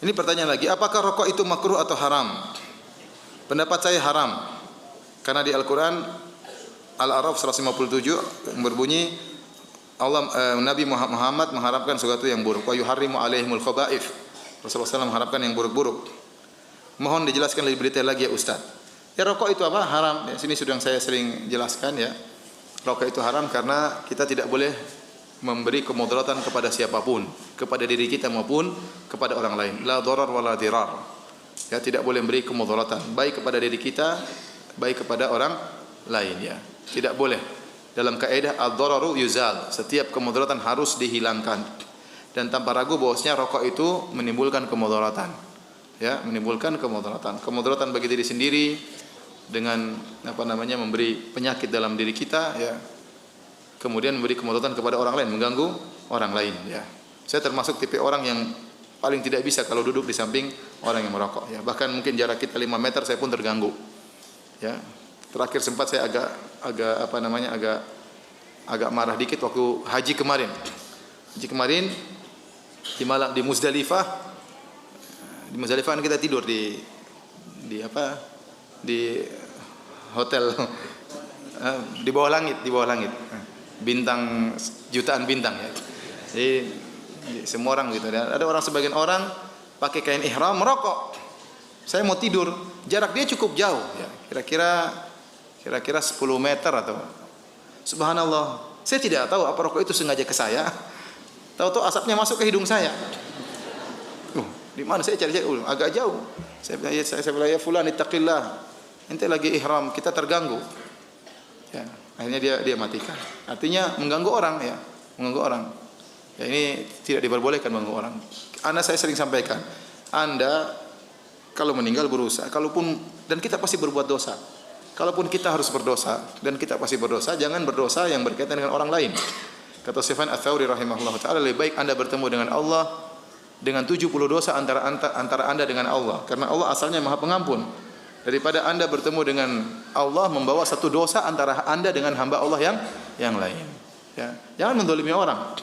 Ini pertanyaan lagi, apakah rokok itu makruh atau haram? Pendapat saya haram. Karena di Al-Quran Al-A'raf 157 berbunyi Nabi Muhammad mengharapkan sesuatu yang buruk. Wa yuharrimu alaihimul khaba'ith. Rasulullah SAW mengharapkan yang buruk-buruk. Mohon dijelaskan lebih detail lagi ya Ustaz. Ya rokok itu apa? Haram. Ya, sini sudah saya sering jelaskan ya. Rokok itu haram karena kita tidak boleh memberi kemudaratan kepada siapapun, kepada diri kita maupun kepada orang lain. La dharar wa la dirar. Ya, tidak boleh memberi kemudaratan baik kepada diri kita, baik kepada orang lain ya. Tidak boleh. Dalam kaidah ad-dhararu yuzal, setiap kemudaratan harus dihilangkan. Dan tanpa ragu bahwasanya rokok itu menimbulkan kemudaratan. Ya, menimbulkan kemudaratan. Kemudaratan bagi diri sendiri dengan memberi penyakit dalam diri kita ya. Kemudian memberi kemudaratan kepada orang lain, mengganggu orang lain ya. Saya termasuk tipe orang yang paling tidak bisa kalau duduk di samping orang yang merokok ya. Bahkan mungkin jarak kita 5 meter saya pun terganggu. Ya. Terakhir sempat saya agak marah dikit waktu haji kemarin. Haji kemarin di Muzdalifah. Di Muzdalifah kita tidur di hotel di bawah langit. Bintang jutaan bintang ya. Jadi semua orang gitu. Ada sebagian orang pakai kain ihram merokok. Saya mau tidur, jarak dia cukup jauh ya. Kira-kira 10 meter atau subhanallah. Saya tidak tahu apa rokok itu sengaja ke saya. Tahu-tahu asapnya masuk ke hidung saya. Di mana saya cari agak jauh. Saya bilang ya fulan ittaqillah. Ente lagi ihram, kita terganggu. Ya, akhirnya dia matikan. Artinya mengganggu orang ya, mengganggu orang. Ya ini tidak diperbolehkan mengganggu orang. Saya sering sampaikan, Anda kalau meninggal berusaha, dan kita pasti berbuat dosa. Kalaupun kita harus berdosa dan kita pasti berdosa, jangan berdosa yang berkaitan dengan orang lain. Kata Sufyan Ats-Tsauri rahimahullah taala, lebih baik Anda bertemu dengan Allah dengan 70 dosa antara Anda dengan Allah, karena Allah asalnya Maha Pengampun, daripada Anda bertemu dengan Allah membawa satu dosa antara Anda dengan hamba Allah yang lain. Ya, jangan mendolimi orang.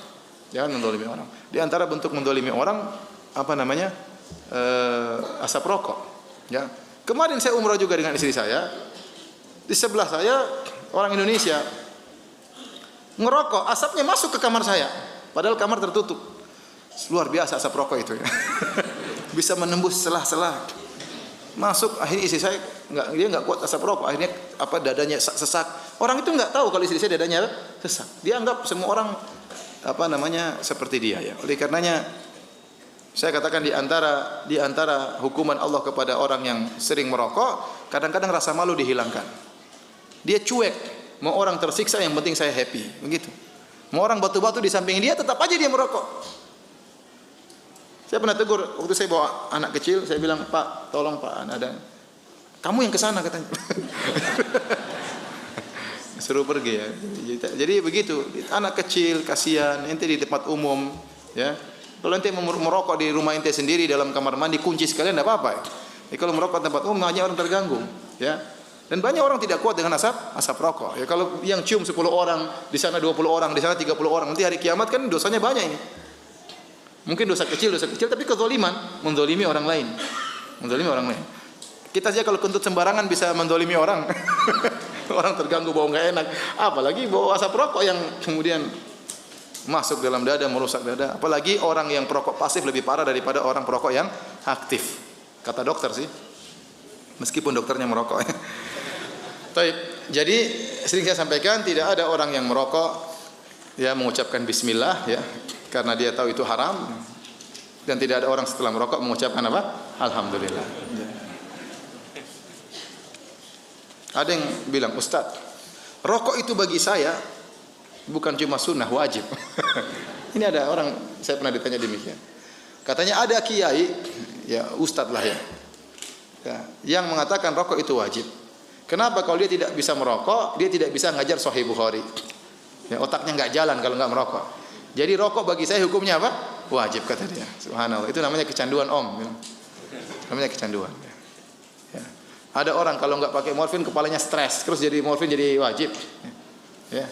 Jangan mendolimi orang. Di antara bentuk mendolimi orang asap rokok. Ya. Kemarin saya umrah juga dengan istri saya. Di sebelah saya orang Indonesia ngerokok, asapnya masuk ke kamar saya, padahal kamar tertutup. Luar biasa asap rokok itu ya. Bisa menembus celah-celah. Masuk, akhirnya istri saya dia enggak kuat asap rokok, akhirnya dadanya sesak. Orang itu enggak tahu kalau istri saya dadanya sesak. Dia anggap semua orang seperti dia ya. Oleh karenanya saya katakan di antara hukuman Allah kepada orang yang sering merokok, kadang-kadang rasa malu dihilangkan. Dia cuek, mau orang tersiksa yang penting saya happy, begitu. Mau orang batu-batu di samping dia tetap aja dia merokok. Saya pernah tegur waktu saya bawa anak kecil, saya bilang, "Pak, tolong Pak, ada kamu yang ke sana," katanya. Suruh pergi ya. Jadi begitu, anak kecil kasihan, ente di tempat umum ya. Kalau ente merokok di rumah ente sendiri dalam kamar mandi kunci sekalian enggak apa-apa. Jadi kalau merokok tempat umum hanya orang terganggu ya. Dan banyak orang tidak kuat dengan asap rokok. Ya kalau yang cium 10 orang, di sana 20 orang, di sana 30 orang, nanti hari kiamat kan dosanya banyak ini. Mungkin dosa kecil tapi kezaliman, menzalimi orang lain. Menzalimi orang lain. Kita saja kalau kentut sembarangan bisa menzalimi orang. Orang terganggu bau enggak enak, apalagi bau asap rokok yang kemudian masuk dalam dada, merusak dada. Apalagi orang yang perokok pasif lebih parah daripada orang perokok yang aktif. Kata dokter sih. Meskipun dokternya merokok. Baik, jadi sering saya sampaikan tidak ada orang yang merokok ya mengucapkan bismillah ya karena dia tahu itu haram, dan tidak ada orang setelah merokok mengucapkan apa? Alhamdulillah. Ya. Ada yang bilang, "Ustaz, rokok itu bagi saya bukan cuma sunnah, wajib." Ini ada orang, saya pernah ditanya demikian. Katanya ada kiai, ya ustaz lah ya, yang mengatakan rokok itu wajib. Kenapa? Kalau dia tidak bisa merokok, dia tidak bisa ngajar Sahih Bukhari. Ya, otaknya enggak jalan kalau enggak merokok. Jadi rokok bagi saya hukumnya apa? Wajib, kata dia. Subhanallah. Itu namanya kecanduan, Om. Namanya kecanduan. Ya. Ada orang kalau enggak pakai morfin kepalanya stres, terus jadi morfin jadi wajib. Ya.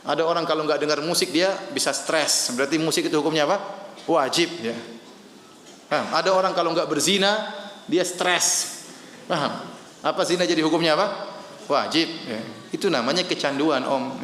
Ada orang kalau enggak dengar musik dia bisa stres. Berarti musik itu hukumnya apa? Wajib. Ya. Paham? Ada orang kalau nggak berzina dia stres. Paham? Apa zina jadi hukumnya apa? Wajib. Ya. Itu namanya kecanduan, Om.